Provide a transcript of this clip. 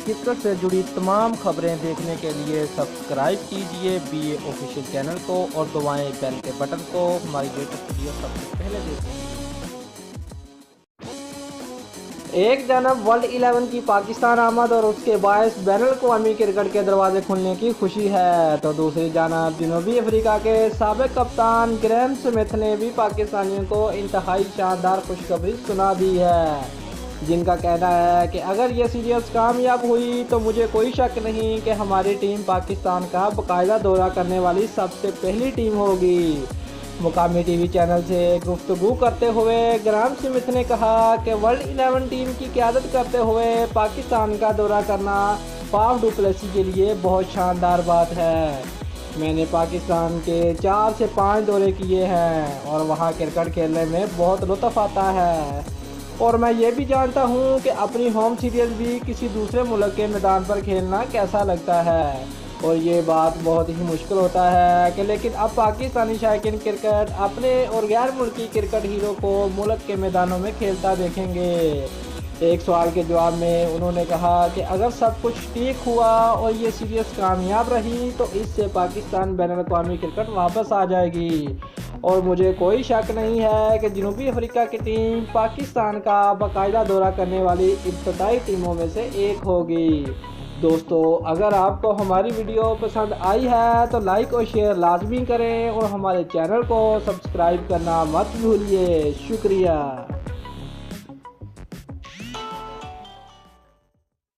Cricket से जुड़ी तमाम खबरें देखने के लिए सब्सक्राइब कीजिए BA ऑफिशियल चैनल को और दबाएं बेल के बटन को हमारी लेटेस्ट वीडियो सबसे पहले देखें। एक जानब वर्ल्ड 11 की पाकिस्तान आमद और उसके बायस बैनुल अक़वामी क्रिकेट के दरवाजे खुलने की खुशी है, तो दूसरी जानब जनूबी अफ्रीका के साबिक कप्तान ग्रेम स्मिथ ने भी पाकिस्तानियों को इंतहाई शानदार खुशखबरी सुना दी है, जिनका कहना है कि अगर ये सीरीज़ कामयाब हुई तो मुझे कोई शक नहीं कि हमारी टीम पाकिस्तान का बाकायदा दौरा करने वाली सबसे पहली टीम होगी। मुकामी टीवी चैनल से गुफ्तगू करते हुए ग्राम स्मिथ ने कहा कि वर्ल्ड 11 टीम की क़यादत करते हुए पाकिस्तान का दौरा करना फाफ डू प्लेसी के लिए बहुत शानदार बात है। मैंने पाकिस्तान के 4 से 5 दौरे किए हैं और वहाँ क्रिकेट खेलने में बहुत लुत्फ़ आता है, और मैं ये भी जानता हूँ कि अपनी होम सीरीज़ भी किसी दूसरे मुल्क के मैदान पर खेलना कैसा लगता है, और ये बात बहुत ही मुश्किल होता है कि लेकिन अब पाकिस्तानी शायकीन क्रिकेट अपने और गैर मुल्की क्रिकेट हीरो को मुल्क के मैदानों में खेलता देखेंगे। एक सवाल के जवाब में उन्होंने कहा कि अगर सब कुछ ठीक हुआ और ये सीरीज़ कामयाब रही तो इससे पाकिस्तान बैनुल अक़वामी क्रिकेट वापस आ जाएगी, और मुझे कोई शक नहीं है कि जनूबी अफ्रीका की टीम पाकिस्तान का बाकायदा दौरा करने वाली इब्तदाई टीमों में से एक होगी। दोस्तों, अगर आपको हमारी वीडियो पसंद आई है तो लाइक और शेयर लाजमी करें और हमारे चैनल को सब्सक्राइब करना मत भूलिए। शुक्रिया।